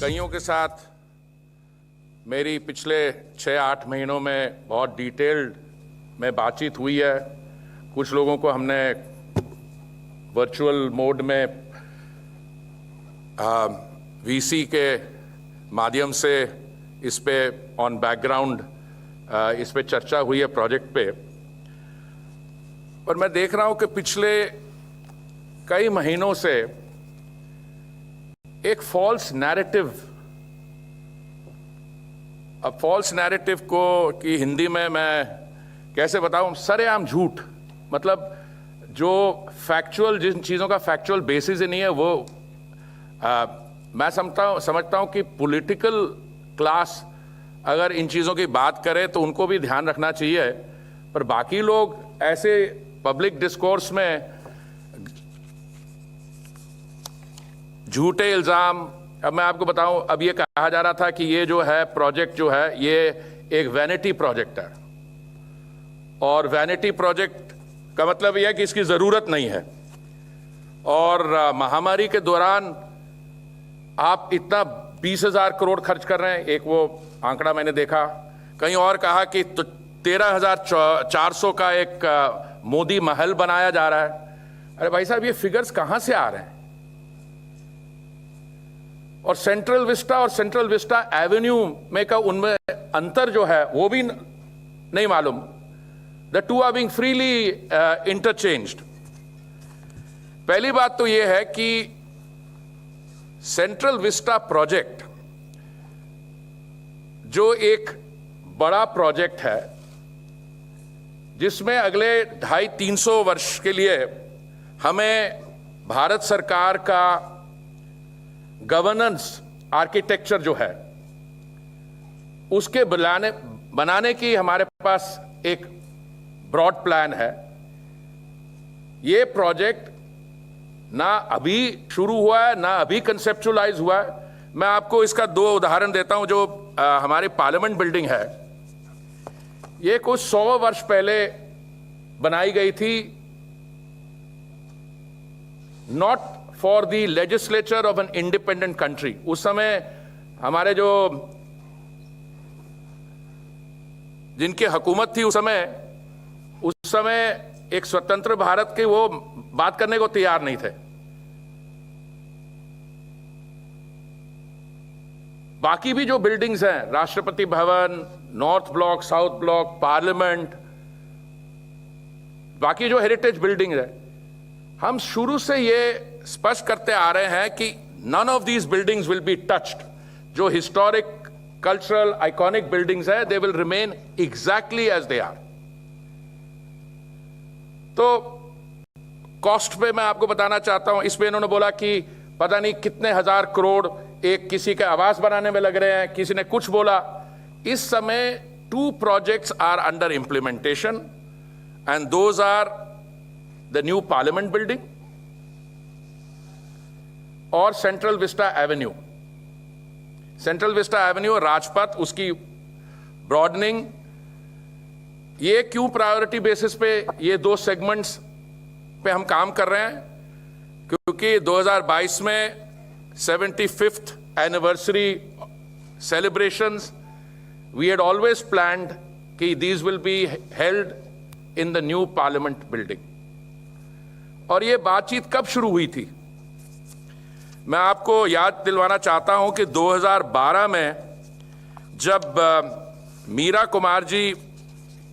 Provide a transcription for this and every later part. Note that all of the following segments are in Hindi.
कईयों के साथ मेरी पिछले 6-8 महीनों में बहुत डिटेल्ड में बातचीत हुई है। कुछ लोगों को हमने वर्चुअल मोड में वीसी के माध्यम से इस पे ऑन बैकग्राउंड इस पे चर्चा हुई है प्रोजेक्ट पे। और मैं देख रहा हूं कि पिछले कई महीनों से एक फॉल्स नैरेटिव को कि हिंदी में मैं कैसे बताऊं, सरेआम झूठ, मतलब जो फैक्चुअल, जिन चीज़ों का फैक्चुअल बेसिस ही नहीं है वो मैं समझता हूं कि पॉलिटिकल क्लास अगर इन चीज़ों की बात करे तो उनको भी ध्यान रखना चाहिए। पर बाकी लोग ऐसे पब्लिक डिस्कोर्स में झूठे इल्ज़ाम, अब मैं आपको बताऊं, अब ये कहा जा रहा था कि ये जो है प्रोजेक्ट जो है ये एक वैनिटी प्रोजेक्ट है, और वैनिटी प्रोजेक्ट का मतलब यह है कि इसकी ज़रूरत नहीं है। और महामारी के दौरान आप इतना 20,000 करोड़ खर्च कर रहे हैं, एक वो आंकड़ा मैंने देखा। कहीं और कहा कि 13,400 का एक मोदी महल बनाया जा रहा है। अरे भाई साहब, ये फिगर्स कहां से आ रहे हैं? और सेंट्रल विस्टा और सेंट्रल विस्टा एवेन्यू में का उनमें अंतर जो है वो भी नहीं मालूम। The two are being freely interchanged. पहली बात तो यह है कि सेंट्रल विस्टा प्रोजेक्ट जो एक बड़ा प्रोजेक्ट है जिसमें अगले 250-300 वर्ष के लिए हमें भारत सरकार का गवर्नेंस आर्किटेक्चर जो है उसके बनाने की हमारे पास एक ब्रॉड प्लान है। ये प्रोजेक्ट ना अभी शुरू हुआ है, ना अभी कंसेप्चुअलाइज हुआ है। मैं आपको इसका 2 उदाहरण देता हूं। जो हमारी पार्लियामेंट बिल्डिंग है, ये कुछ 100 वर्ष पहले बनाई गई थी, not for the legislature of N independent country. उस समय हमारे जो जिनकी हुकूमत थी उस समय एक स्वतंत्र भारत के वो बात करने को तैयार नहीं थे। बाकी भी जो बिल्डिंग्स हैं, Rashtrapati Bhavan, north block, south block, parliament, बाकी जो हेरिटेज बिल्डिंग है, हम शुरू से ये स्पष्ट करते आ रहे हैं कि none of these buildings will be touched. जो हिस्टोरिक, कल्चरल, आइकॉनिक बिल्डिंग्स है, they will remain exactly as they are. तो कॉस्ट पे मैं आपको बताना चाहता हूं, इसमें इन्होंने बोला कि पता नहीं कितने हजार करोड़ एक किसी के आवास बनाने में लग रहे हैं, किसी ने कुछ बोला। इस समय 2 projects are under implementation and those are the new parliament building और central vista avenue. Central vista avenue Rajpath, उसकी ब्रॉडनिंग। ये क्यों प्रायोरिटी बेसिस पे ये 2 सेगमेंट्स पे हम काम कर रहे हैं? क्योंकि 2022 में 75th anniversary celebrations, we had always planned कि these will be held in the new parliament building. और ये बातचीत कब शुरू हुई थी? मैं आपको याद दिलवाना चाहता हूं कि 2012 में जब मीरा कुमार जी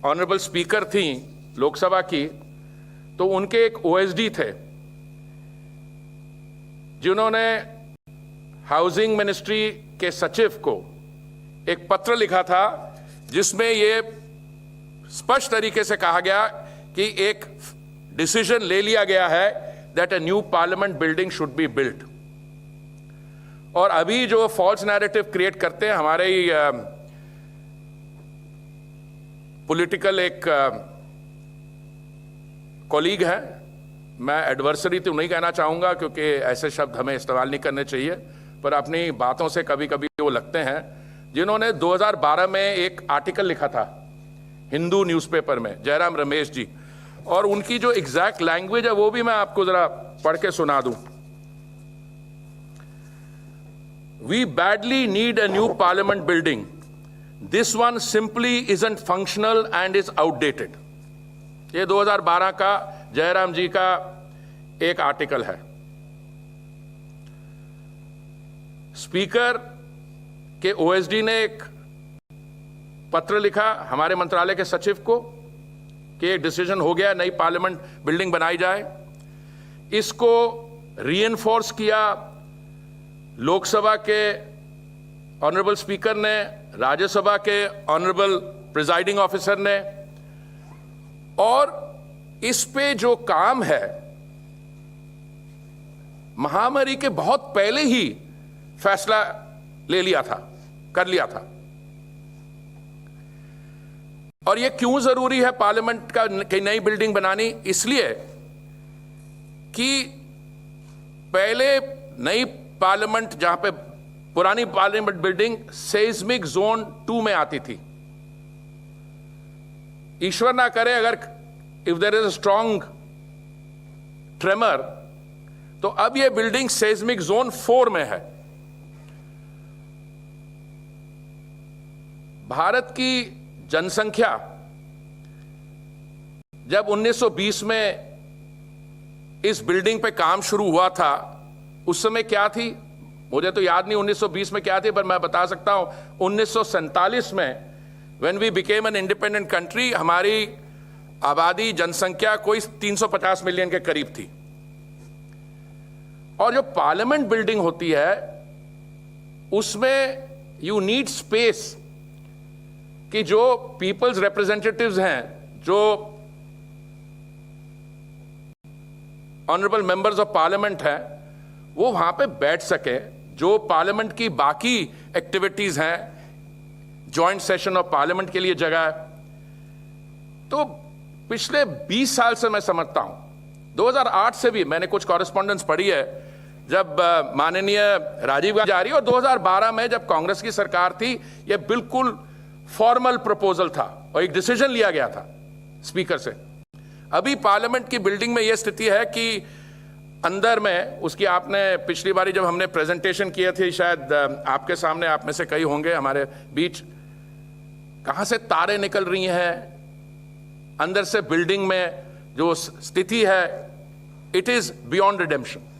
ऑनरेबल स्पीकर थी लोकसभा की, तो उनके एक ओएसडी थे जिन्होंने हाउसिंग मिनिस्ट्री के सचिव को एक पत्र लिखा था जिसमें यह स्पष्ट तरीके से कहा गया कि एक डिसीजन ले लिया गया है that a new parliament building should be built. और अभी जो फॉल्स नैरेटिव क्रिएट करते हैं, हमारे ही पॉलिटिकल एक कॉलीग है, मैं एडवर्सरी तो नहीं कहना चाहूंगा क्योंकि ऐसे शब्द हमें इस्तेमाल नहीं करने चाहिए, पर अपनी बातों से कभी कभी वो लगते हैं, जिन्होंने 2012 में एक आर्टिकल लिखा था हिंदू न्यूज़पेपर में, जयराम रमेश जी, और उनकी जो एग्जैक्ट लैंग्वेज है वो भी मैं आपको जरा पढ़ के सुना दूं। We badly need a new parliament building. This one simply isn't functional and is outdated. ये 2012 का जयराम जी का एक आर्टिकल है। स्पीकर के ओएसडी ने एक पत्र लिखा हमारे मंत्रालय के सचिव को कि एक डिसीजन हो गया, नई पार्लियामेंट बिल्डिंग बनाई जाए। इसको रीएनफोर्स किया लोकसभा के ऑनरेबल स्पीकर ने, राज्यसभा के ऑनरेबल प्रिजाइडिंग ऑफिसर ने, और इस पे जो काम है महामारी के बहुत पहले ही फैसला ले लिया था, कर लिया था। और यह क्यों जरूरी है पार्लियामेंट की नई बिल्डिंग बनानी? इसलिए कि पहले नई पार्लियामेंट, जहां पे पुरानी पार्लियामेंट बिल्डिंग सेस्मिक जोन 2 में आती थी, ईश्वर ना करे अगर if there is a strong tremor, तो अब यह बिल्डिंग सेस्मिक जोन 4 में है। भारत की जनसंख्या जब 1920 में इस बिल्डिंग पे काम शुरू हुआ था, उस समय क्या थी मुझे तो याद नहीं 1920 में क्या थी, पर मैं बता सकता हूं 1947 में when we became an independent country, हमारी आबादी जनसंख्या कोई 350 मिलियन के करीब थी। और जो पार्लियामेंट बिल्डिंग होती है उसमें यू नीड स्पेस कि जो पीपल्स रिप्रेजेंटेटिव्स हैं, जो ऑनरेबल मेंबर्स ऑफ पार्लियामेंट हैं, वो वहां पे बैठ सके। जो पार्लियामेंट की बाकी एक्टिविटीज हैं, जॉइंट सेशन ऑफ पार्लियामेंट के लिए जगह है। तो पिछले 20 साल से मैं समझता हूं, 2008 से भी मैंने कुछ कॉरेस्पॉन्डेंस पढ़ी है, जब माननीय राजीव गांधी जा रही, और 2012 में जब कांग्रेस की सरकार थी, यह बिल्कुल फॉर्मल प्रपोजल था और एक डिसीजन लिया गया था स्पीकर से। अभी पार्लियामेंट की बिल्डिंग में यह स्थिति है कि अंदर में उसकी, आपने पिछली बारी जब हमने प्रेजेंटेशन किए थे, शायद आपके सामने, आप में से कई होंगे हमारे बीच, कहां से तारे निकल रही हैं अंदर से बिल्डिंग में, जो स्थिति है, इट इज बियॉन्ड रिडेम्पशन।